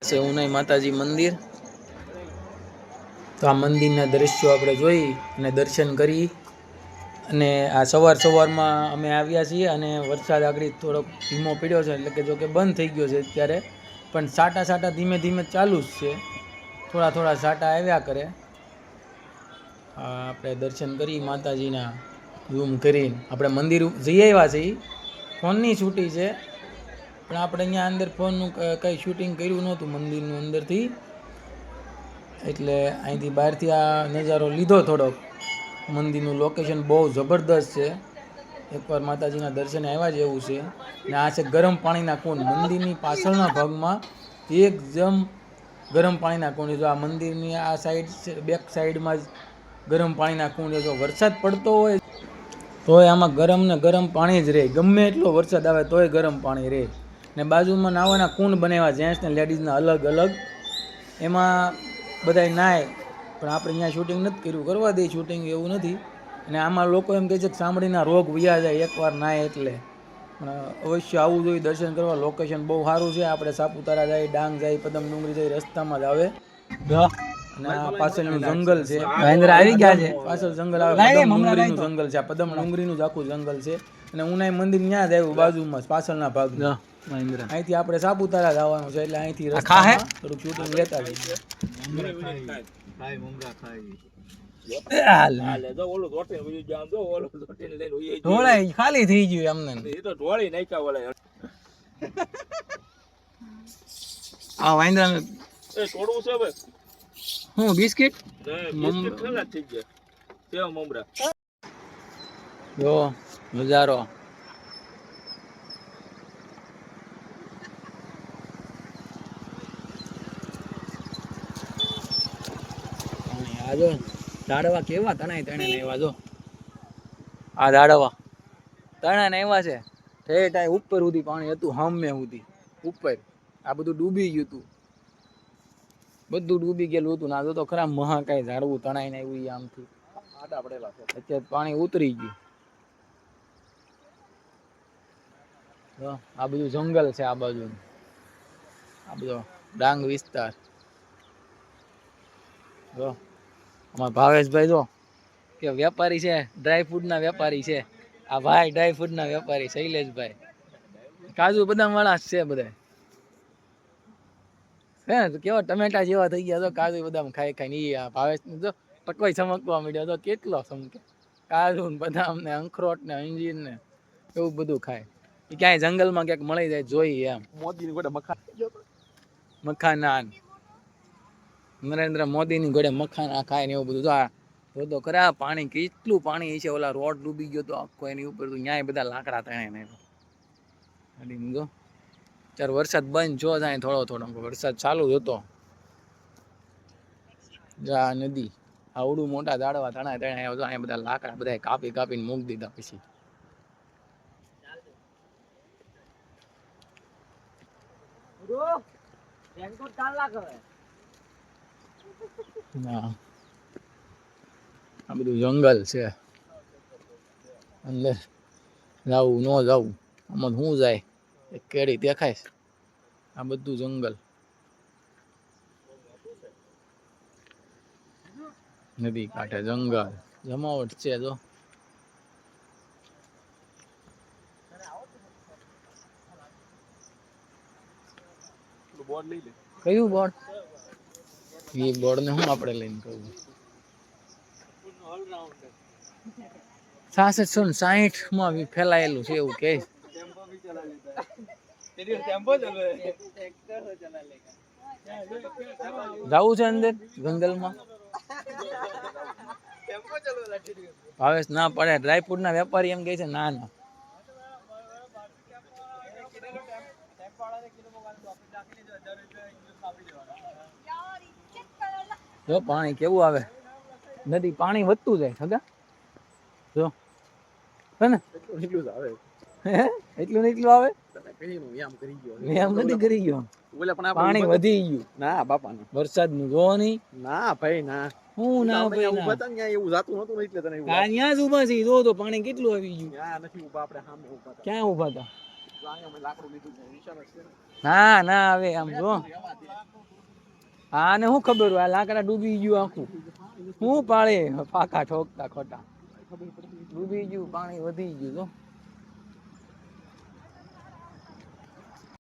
સેવનાઈ માતાજી મંદિર. તો આ મંદિરના દ્રશ્યો આપણે જોઈ અને દર્શન કરી અને આ સવારમાં અમે આવ્યા છીએ અને વરસાદ આગળ થોડોક ધીમો પડ્યો છે, એટલે કે જો કે બંધ થઈ ગયો છે અત્યારે, પણ સાટા ધીમે ધીમે ચાલુ જ છે. થોડા સાટા આવ્યા કરે. આપણે દર્શન કરી માતાજીના ઝૂમ કરીને આપણે મંદિર જઈ આવ્યા છીએ. ફોનની છૂટી છે, પણ આપણે અહીંયા અંદર ફોનનું કંઈ શૂટિંગ કર્યું નહોતું મંદિરનું અંદરથી, એટલે અહીંથી બહારથી આ નજારો લીધો થોડોક. મંદિરનું લોકેશન બહુ જબરદસ્ત છે. એકવાર માતાજીના દર્શને આવ્યા જેવું છે. ને આ છે ગરમ પાણીના કુંડ. મંદિરની પાછળના ભાગમાં એકદમ ગરમ પાણીના કુંડ. જો આ મંદિરની આ સાઈડ છે, બેક સાઈડમાં જ ગરમ પાણીના કુંડ. જો વરસાદ પડતો હોય તોય આમાં ગરમ પાણી જ રહે. ગમે એટલો વરસાદ આવે તોય ગરમ પાણી રહે. ને બાજુમાં નાવાના કુંડ બનાવ્યા, જેન્ટ્સ ને લેડીઝના અલગ અલગ. એમાં બધાય નાય, પણ આપણે અહીંયા શૂટિંગ નથી કર્યું. કરવા દે શૂટિંગ, એવું નથી. અને આમાં લોકો એમ કહે છે કે ચામડીના રોગ વયા જાય એકવાર નાય એટલે. પણ અવશ્ય આવવું જોઈએ દર્શન કરવા. લોકેશન બહુ સારું છે. આપણે સાપુતારા જાય, ડાંગ જાય, પદમ ડુંગરી જાય, રસ્તામાં જ આવે. અને આ પાછળનું જંગલ છે. મહેન્દ્ર આવી ગયા છે. પાછળ જંગલ આવે, પદમ ડુંગરીનું જંગલ છે. આ પદમ ડુંગરીનું જ આખું જંગલ છે. અને ઉનાઈ મંદિર ત્યાં જ આવ્યું બાજુમાં પાછળના ભાગમાં. અહીંથી આપણે સાપુતારા જવાનું છે, એટલે અહીંથી રસ્તામાં થોડુંક શૂટિંગ લેતા જઈએ. ખાલી થઈ ગયું એમને. આ વાંદરા હું બિસ્કિટ જો નજારો. આજો દાડવા કેવા તણાય તણે આવ્યા. જો આ દાડવા તણા ને આવ્યા છે. ઠેઠ આ ઉપર સુધી પાણી હતું, હામે સુધી ઉપર. આ બધું ડૂબી ગયું હતું, બધું ડૂબી ગયેલું હતું. ના તો ખરા મહા કાંઈ ઝાડવું તણાઈ ને આવ્યું આમથી આડા પડેલા છે. અત્યારે પાણી ઉતરી ગયું. આ બધું જંગલ છે. આ બાજુ આ બધો ડાંગ વિસ્તાર. જો અમારા ભાવેશભાઈ જો કે વેપારી છે, ડ્રાયફ્રૂટના વેપારી છે. આ ભાઈ ડ્રાયફ્રૂટના વેપારી શૈલેષભાઈ. કાજુ બદામ વાળા છે બધા. હે કેવા ટમેટા જેવા થઈ ગયા. તો કાજુ બદામ ખાઈ ખાઈને આ ભાવેશ જો પટવાઈ ચમકવા માંડ્યો. તો કેટલો ચમકે. કાજુ ને બદામ ને અંખરોટ ને અંજીર ને એવું બધું ખાય. એ ક્યાંય જંગલમાં ક્યાંક મળી જાય જોઈએ એમ. મોદીની ગોડે મખાના, નરેન્દ્ર મોદીની ગોડે મખાના ખાય ને એવું બધું. તો ખરા પાણી કેટલું પાણી છે. ઓલા રોડ ડૂબી ગયો તો આખો, એની ઉપર તો ન્યાય બધા લાકડા તણે ને જો. ત્યારે વરસાદ બંધ જો જાય થોડો વરસાદ ચાલુ જ હતો. જા નદી આવડું મોટા ઝાડવા તણાય તણાય અહીંયા બધા લાકડા બધા કાપીને મૂકી દીધા. પછી આ બધું જંગલ છે. અંદર જવું ન જવું આમાં શું જાય. એક કેડી દેખાય. આ બધું જંગલ, નદી કાંઠે જંગલ, જમાવટ છે. જો કયું બોર્ડ? એ બોર્ડ ને હું આપણે લઈને કહું 6660 માં ફેલાયેલું છે એવું કે. જવું છે અંદર જંગલમાં. ભાવેશ ના પડે. ડ્રાયફ્રૂટ ના વેપારી એમ કે છે ના. જો પાણી કેવું આવે. નદી પાણી વધતું જાય સગા. જો હે ને એટલું આવે. એમ નથી કરી ગયો. પાણી વધી ગયું. ના બાપા વરસાદ નું જો નહીં. ના ભાઈ ના. હું ના ભાઈ ના. એવું જાતું નતું એટલે તને ત્યાં જ ઉભા છે. જો તો પાણી કેટલું આવી ગયું. ક્યાં ઉભા હતા? ના ના હવે આમ જો હા ને શું ખબર હોય આ લાકડા ડૂબી ગયું આખું શું પાળે ફાકા ઠોકતા ખોટા ડૂબી ગયું પાણી વધી ગયું જો